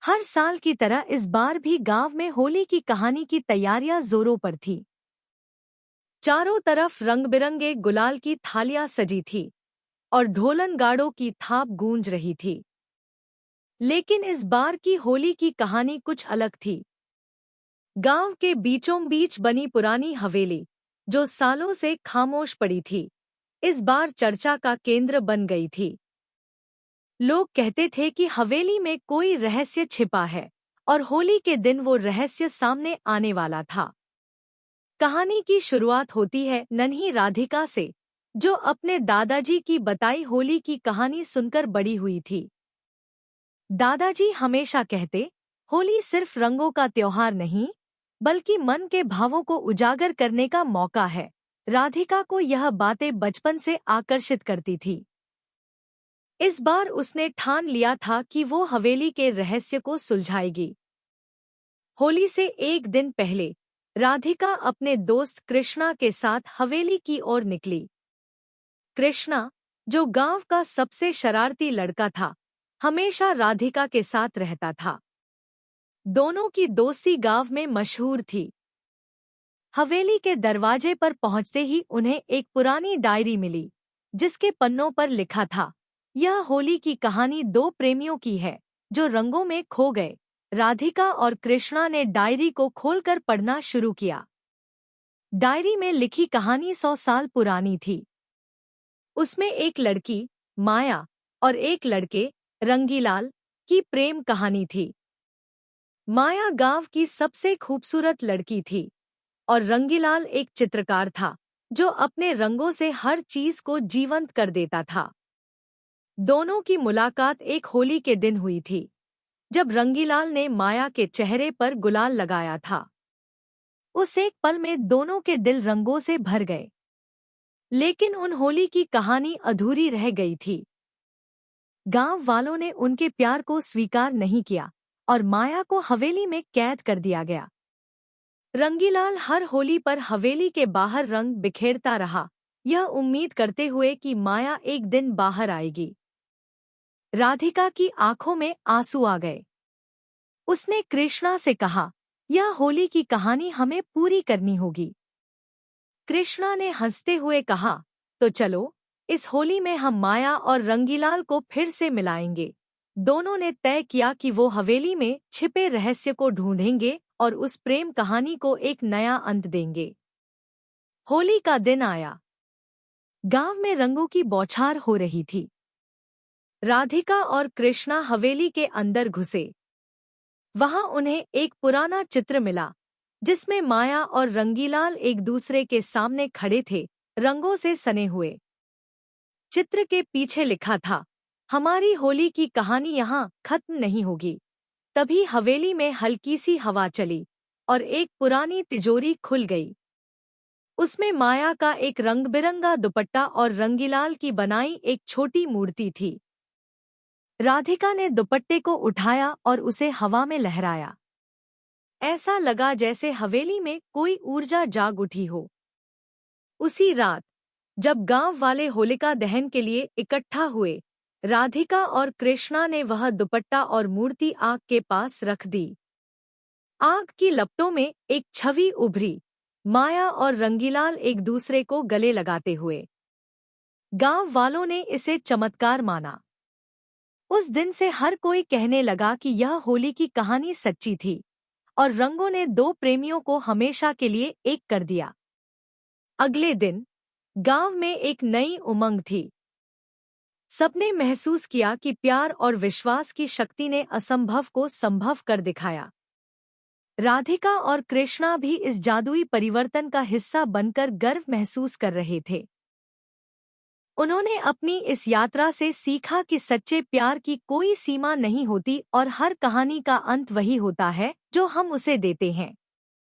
हर साल की तरह इस बार भी गांव में होली की कहानी की तैयारियां जोरों पर थी। चारों तरफ रंग बिरंगे गुलाल की थालियां सजी थी और ढोलन गाड़ों की थाप गूंज रही थी। लेकिन इस बार की होली की कहानी कुछ अलग थी। गांव के बीचों बीच बनी पुरानी हवेली, जो सालों से खामोश पड़ी थी, इस बार चर्चा का केंद्र बन गई थी। लोग कहते थे कि हवेली में कोई रहस्य छिपा है और होली के दिन वो रहस्य सामने आने वाला था। कहानी की शुरुआत होती है नन्ही राधिका से, जो अपने दादाजी की बताई होली की कहानी सुनकर बड़ी हुई थी। दादाजी हमेशा कहते, होली सिर्फ रंगों का त्योहार नहीं, बल्कि मन के भावों को उजागर करने का मौका है। राधिका को यह बातें बचपन से आकर्षित करती थी। इस बार उसने ठान लिया था कि वो हवेली के रहस्य को सुलझाएगी। होली से एक दिन पहले राधिका अपने दोस्त कृष्णा के साथ हवेली की ओर निकली। कृष्णा, जो गांव का सबसे शरारती लड़का था, हमेशा राधिका के साथ रहता था। दोनों की दोस्ती गांव में मशहूर थी। हवेली के दरवाजे पर पहुंचते ही उन्हें एक पुरानी डायरी मिली, जिसके पन्नों पर लिखा था, यह होली की कहानी दो प्रेमियों की है जो रंगों में खो गए। राधिका और कृष्णा ने डायरी को खोलकर पढ़ना शुरू किया। डायरी में लिखी कहानी 100 साल पुरानी थी। उसमें एक लड़की, माया, और एक लड़के, रंगीलाल, की प्रेम कहानी थी। माया गांव की सबसे खूबसूरत लड़की थी और रंगीलाल एक चित्रकार था, जो अपने रंगों से हर चीज को जीवंत कर देता था। दोनों की मुलाकात एक होली के दिन हुई थी, जब रंगीलाल ने माया के चेहरे पर गुलाल लगाया था। उस एक पल में दोनों के दिल रंगों से भर गए। लेकिन उन होली की कहानी अधूरी रह गई थी। गांव वालों ने उनके प्यार को स्वीकार नहीं किया और माया को हवेली में कैद कर दिया गया। रंगीलाल हर होली पर हवेली के बाहर रंग बिखेरता रहा, यह उम्मीद करते हुए कि माया एक दिन बाहर आएगी। राधिका की आंखों में आंसू आ गए। उसने कृष्णा से कहा, यह होली की कहानी हमें पूरी करनी होगी। कृष्णा ने हंसते हुए कहा, तो चलो, इस होली में हम माया और रंगीलाल को फिर से मिलाएंगे। दोनों ने तय किया कि वो हवेली में छिपे रहस्य को ढूंढेंगे और उस प्रेम कहानी को एक नया अंत देंगे। होली का दिन आया। गांव में रंगों की बौछार हो रही थी। राधिका और कृष्णा हवेली के अंदर घुसे। वहां उन्हें एक पुराना चित्र मिला, जिसमें माया और रंगीलाल एक दूसरे के सामने खड़े थे, रंगों से सने हुए। चित्र के पीछे लिखा था, हमारी होली की कहानी यहाँ खत्म नहीं होगी। तभी हवेली में हल्की सी हवा चली और एक पुरानी तिजोरी खुल गई। उसमें माया का एक रंग-बिरंगा दुपट्टा और रंगीलाल की बनाई एक छोटी मूर्ति थी। राधिका ने दुपट्टे को उठाया और उसे हवा में लहराया। ऐसा लगा जैसे हवेली में कोई ऊर्जा जाग उठी हो। उसी रात, जब गांव वाले होलिका दहन के लिए इकट्ठा हुए, राधिका और कृष्णा ने वह दुपट्टा और मूर्ति आग के पास रख दी। आग की लपटों में एक छवि उभरी, माया और रंगीलाल एक दूसरे को गले लगाते हुए। गांव वालों ने इसे चमत्कार माना। उस दिन से हर कोई कहने लगा कि यह होली की कहानी सच्ची थी और रंगों ने दो प्रेमियों को हमेशा के लिए एक कर दिया। अगले दिन गांव में एक नई उमंग थी। सबने महसूस किया कि प्यार और विश्वास की शक्ति ने असंभव को संभव कर दिखाया। राधिका और कृष्णा भी इस जादुई परिवर्तन का हिस्सा बनकर गर्व महसूस कर रहे थे। उन्होंने अपनी इस यात्रा से सीखा कि सच्चे प्यार की कोई सीमा नहीं होती और हर कहानी का अंत वही होता है जो हम उसे देते हैं।